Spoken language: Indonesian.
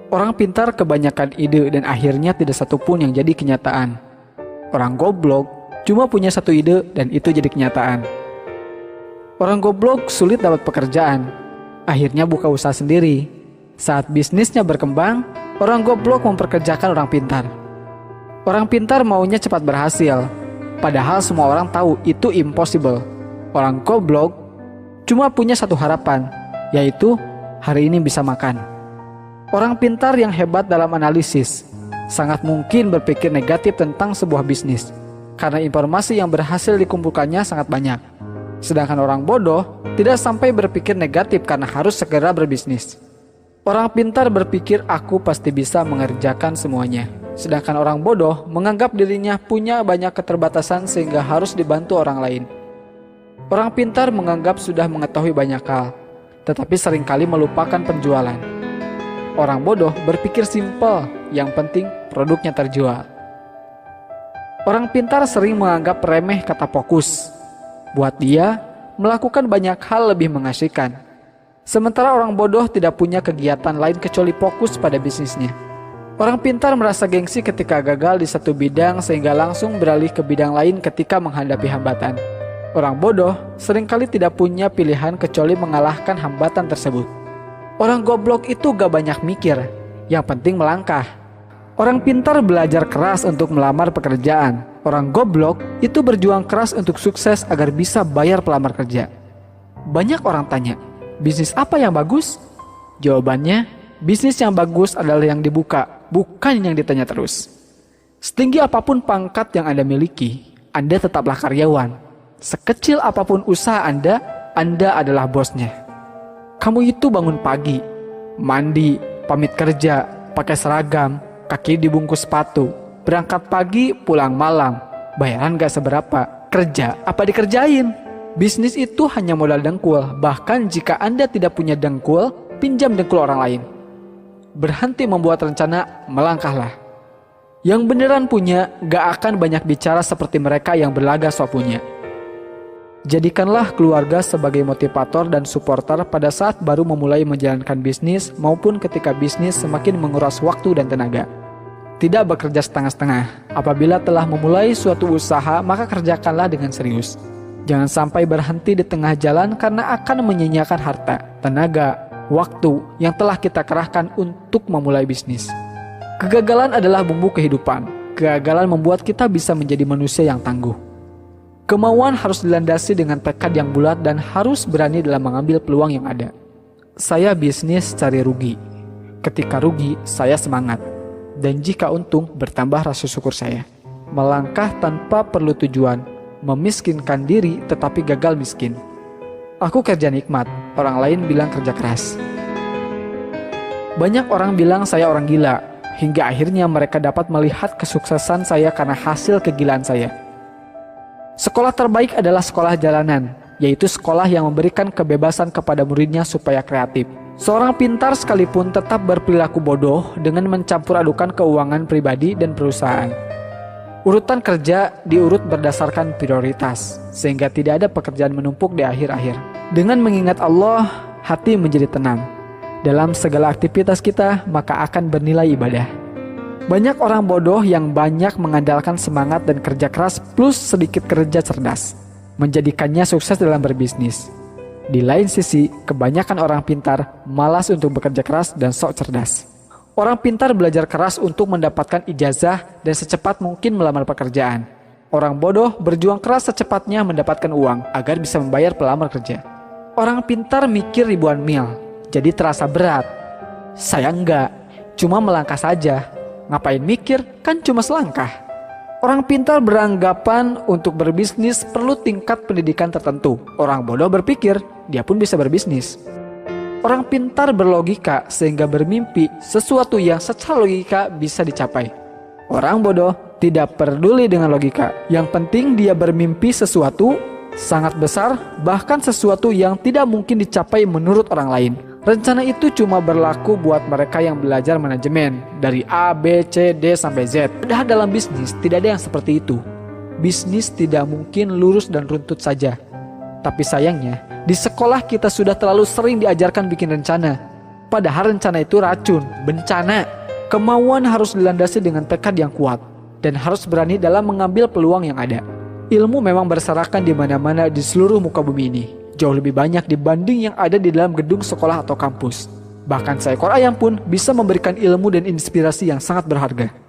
Orang pintar kebanyakan ide dan akhirnya tidak satupun yang jadi kenyataan. Orang goblok cuma punya satu ide dan itu jadi kenyataan. Orang goblok sulit dapat pekerjaan, akhirnya buka usaha sendiri. Saat bisnisnya berkembang, orang goblok memperkerjakan orang pintar. Orang pintar maunya cepat berhasil, padahal semua orang tahu itu impossible. Orang goblok cuma punya satu harapan, yaitu hari ini bisa makan. Orang pintar yang hebat dalam analisis sangat mungkin berpikir negatif tentang sebuah bisnis, karena informasi yang berhasil dikumpulkannya sangat banyak. Sedangkan orang bodoh tidak sampai berpikir negatif karena harus segera berbisnis. Orang pintar berpikir aku pasti bisa mengerjakan semuanya. Sedangkan orang bodoh menganggap dirinya punya banyak keterbatasan sehingga harus dibantu orang lain. Orang pintar menganggap sudah mengetahui banyak hal, tetapi seringkali melupakan penjualan. Orang bodoh berpikir simpel, yang penting produknya terjual. Orang pintar sering menganggap remeh kata fokus. Buat dia, melakukan banyak hal lebih mengasihkan. Sementara orang bodoh tidak punya kegiatan lain kecuali fokus pada bisnisnya. Orang pintar merasa gengsi ketika gagal di satu bidang sehingga langsung beralih ke bidang lain ketika menghadapi hambatan. Orang bodoh seringkali tidak punya pilihan kecuali mengalahkan hambatan tersebut. Orang goblok itu gak banyak mikir, yang penting melangkah. Orang pintar belajar keras untuk melamar pekerjaan. Orang goblok itu berjuang keras untuk sukses agar bisa bayar pelamar kerja. Banyak orang tanya, bisnis apa yang bagus? Jawabannya, bisnis yang bagus adalah yang dibuka, bukan yang ditanya terus. Setinggi apapun pangkat yang Anda miliki, Anda tetaplah karyawan. Sekecil apapun usaha Anda adalah bosnya. Kamu itu bangun pagi, mandi, pamit kerja, pakai seragam, kaki dibungkus sepatu, berangkat pagi, pulang malam, bayaran gak seberapa, kerja apa dikerjain? Bisnis itu hanya modal dengkul, bahkan jika Anda tidak punya dengkul, pinjam dengkul orang lain. Berhenti membuat rencana, melangkahlah. Yang beneran punya gak akan banyak bicara seperti mereka yang berlagak sok punya. Jadikanlah keluarga sebagai motivator dan supporter pada saat baru memulai menjalankan bisnis maupun ketika bisnis semakin menguras waktu dan tenaga. Tidak bekerja setengah-setengah. Apabila telah memulai suatu usaha, maka kerjakanlah dengan serius. Jangan sampai berhenti di tengah jalan karena akan menyia-nyiakan harta, tenaga, waktu yang telah kita kerahkan untuk memulai bisnis. Kegagalan adalah bumbu kehidupan. Kegagalan membuat kita bisa menjadi manusia yang tangguh. Kemauan harus dilandasi dengan tekad yang bulat dan harus berani dalam mengambil peluang yang ada. Saya bisnis cari rugi. Ketika rugi, saya semangat. Dan jika untung, bertambah rasa syukur saya. Melangkah tanpa perlu tujuan, memiskinkan diri tetapi gagal miskin. Aku kerja nikmat, orang lain bilang kerja keras. Banyak orang bilang saya orang gila, hingga akhirnya mereka dapat melihat kesuksesan saya karena hasil kegilaan saya. Sekolah terbaik adalah sekolah jalanan, yaitu sekolah yang memberikan kebebasan kepada muridnya supaya kreatif. Seorang pintar sekalipun tetap berperilaku bodoh dengan mencampur adukan keuangan pribadi dan perusahaan. Urutan kerja diurut berdasarkan prioritas, sehingga tidak ada pekerjaan menumpuk di akhir-akhir. Dengan mengingat Allah, hati menjadi tenang. Dalam segala aktivitas kita, maka akan bernilai ibadah. Banyak orang bodoh yang banyak mengandalkan semangat dan kerja keras plus sedikit kerja cerdas, menjadikannya sukses dalam berbisnis. Di lain sisi, kebanyakan orang pintar malas untuk bekerja keras dan sok cerdas. Orang pintar belajar keras untuk mendapatkan ijazah dan secepat mungkin melamar pekerjaan. Orang bodoh berjuang keras secepatnya mendapatkan uang agar bisa membayar pelamar kerja. Orang pintar mikir ribuan mil, jadi terasa berat. Saya enggak, cuma melangkah saja. Ngapain mikir, kan cuma selangkah. Orang pintar beranggapan untuk berbisnis perlu tingkat pendidikan tertentu. Orang bodoh berpikir, dia pun bisa berbisnis. Orang pintar berlogika sehingga bermimpi sesuatu yang secara logika bisa dicapai. Orang bodoh tidak peduli dengan logika. Yang penting dia bermimpi sesuatu sangat besar, bahkan sesuatu yang tidak mungkin dicapai menurut orang lain. Rencana itu cuma berlaku buat mereka yang belajar manajemen dari A, B, C, D sampai Z. Padahal dalam bisnis tidak ada yang seperti itu. Bisnis tidak mungkin lurus dan runtut saja. Tapi sayangnya, di sekolah kita sudah terlalu sering diajarkan bikin rencana. Padahal rencana itu racun, bencana. Kemauan harus dilandasi dengan tekad yang kuat dan harus berani dalam mengambil peluang yang ada. Ilmu memang berserakan di mana-mana di seluruh muka bumi ini. Jauh lebih banyak dibanding yang ada di dalam gedung sekolah atau kampus. Bahkan seekor ayam pun bisa memberikan ilmu dan inspirasi yang sangat berharga.